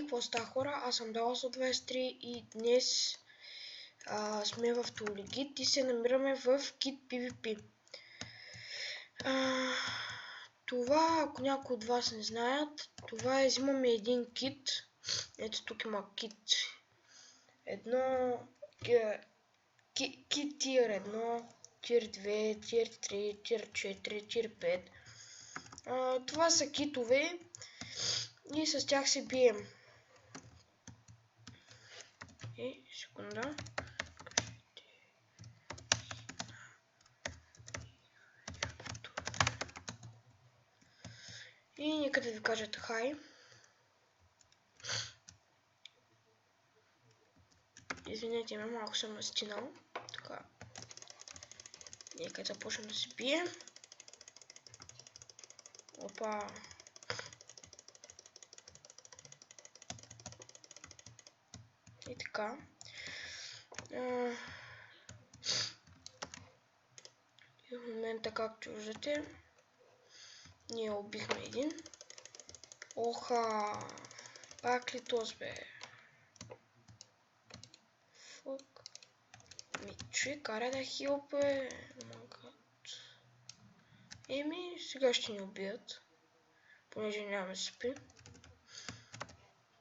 какво става, хора? Аз съм Dallas123 и днес сме в Тулигит и се намираме в Kit PvP. Това, ако някои от вас не знаят, това е, взимаме един кит. Ето тук има кит 1, кит тир 1, тир 2, тир 3, тир 4, тир 5. Това са китове и с тях се бием. Секунда. И нека да ви кажат хай. Извинете ме, малко съм настинал. Така. Нека да започнем да се бием. Опа. И така. И в момента, както виждате, ние убихме един. Оха! Пак ли този бе? Фук. Човек, кара да хилпе. Еми, сега ще ни убият. Понеже нямаме спи.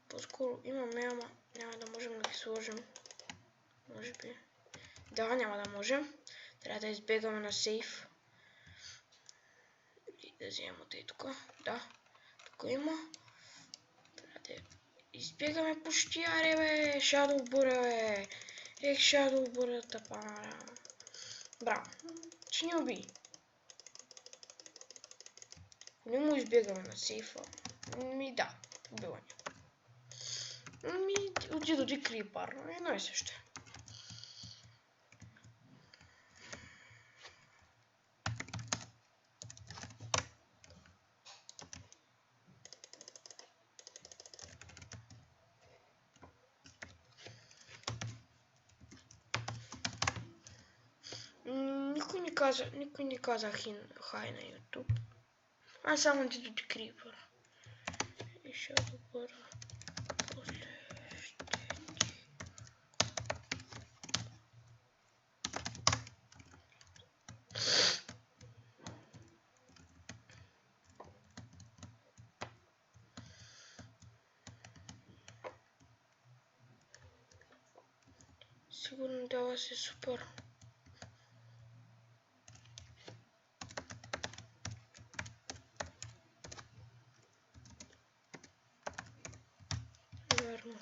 По-скоро имаме, ама няма да можем да ги сложим. Може би. Да, няма да можем. Трябва да избегаме на сейф. И да вземем от и тук. Да. Тук има. Трябва да избегаме почти. Аре бе, Shadowbura бе. Ех, Shadowbura тапара. Браво. Ще ни уби. Не му избегаме на сейфа. Ми да, убиване. Ми отида крипър. Едно и също. Никой не каза хай на YouTube. Аз само отида крипър. И ще добър. Сигурно дава се супер. Верно.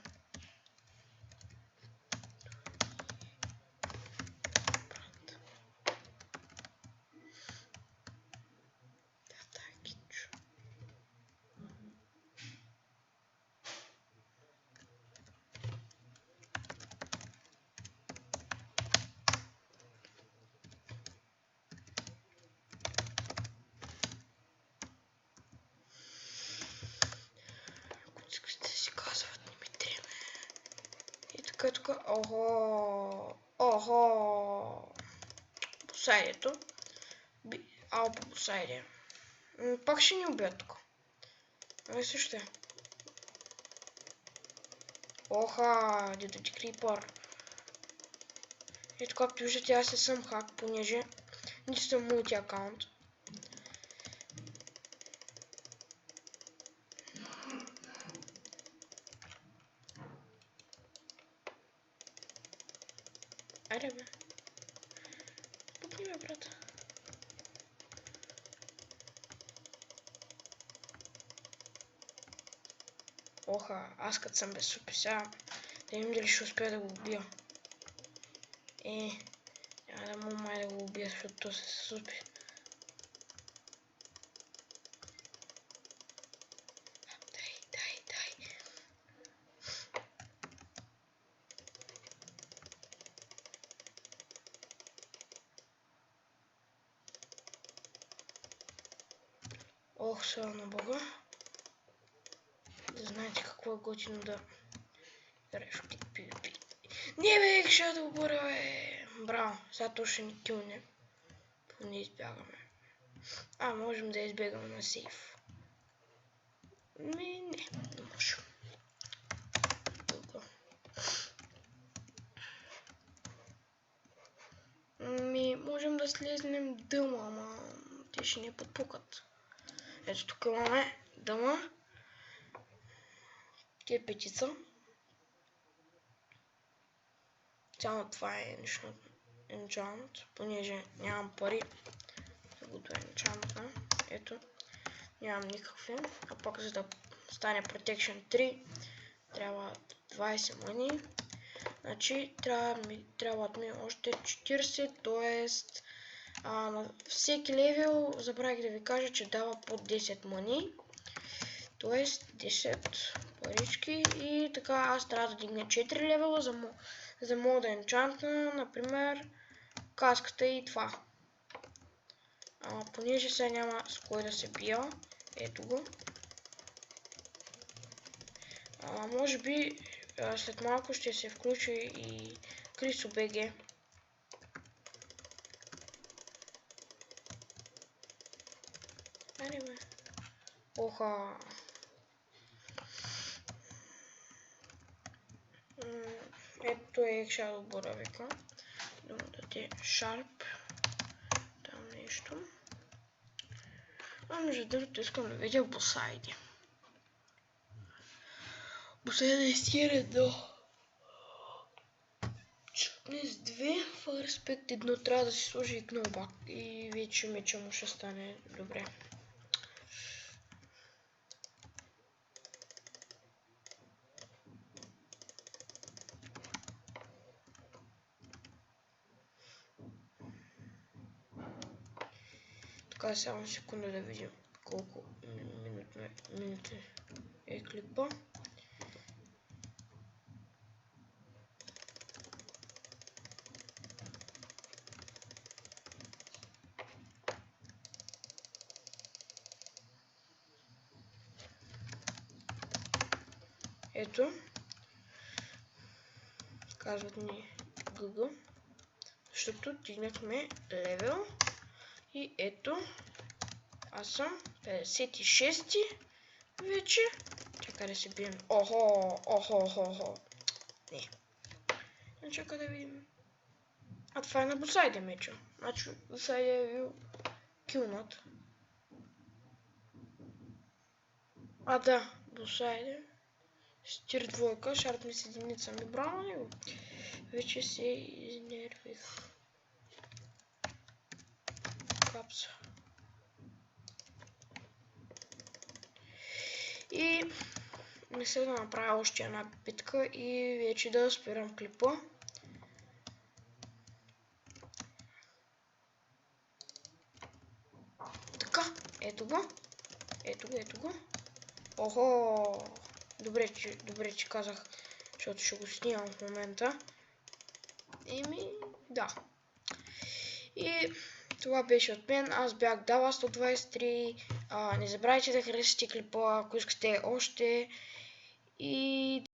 Тук, охо, посайдето, по посайде. Пак ще ни убият тук. Ай също. Оха, дето ти крипър. Ето както виждате, аз не съм хак, понеже не съм мулти акаунт. Айде бе. Пукни ме, брат. Оха, аз като съм без супи сега. Да видим дали ще успея да го убия. Няма да му май да го убия, защото то се супи. Дай. Ох, слава на Бога. Да знаете какво е готино да играеш в Kit PvP. Не бе, Shadowbura бе! Браво, сега то ще ни килне. Поне избягаме. Можем да избегаме на сейф. Не можем. да слезнем дъма, ама те ще ни подпукат. Ето тук имаме дъма. Тия петица. Само това е нещо enchant, понеже нямам пари за го enchant. Ето, нямам никакви. А пак за да стане Protection 3 трябва 20 мъни. Значи трябват ми още 40, т.е. на всеки левел забравих да ви кажа, че дава по 10 мъни. Т.е. 10 парички и така аз трябва да дигна 4 левела, за да мога да енчантна, например, каската и това. Понеже сега няма с кой да се бия, ето го. Може би след малко ще се включи и Крисо БГ. Айде бе. Оха. Ето е Shadow боравика. Да му даде Sharp. Там нещо. Между другото искам да видя босайди. Босайда е стире до Чукнес 2, в респект 1 трябва да си сложи и гнобак и вече меча му ще стане добре. Така, само секунда да видим колко минути е клипа. Ето, казват ни Google, защото дигнахме левел и ето, аз съм 56-ти вече. Чакай да се бием. Охо. Не. Чакай да видим. Това е на босайде меча. Значи босайде е бил килнат. Да, босайде. Стир двойка, шарп ми с единица ми брал на него. Вече се изнервих. Капса. И мисля да направя още една битка и вече да спирам клипа. Така, ето го. Охо! Добре, че казах, защото ще го снимам в момента. Да. И това беше от мен. Аз бях Dava 123. Не забравяйте да харесате клипа, ако искате още. И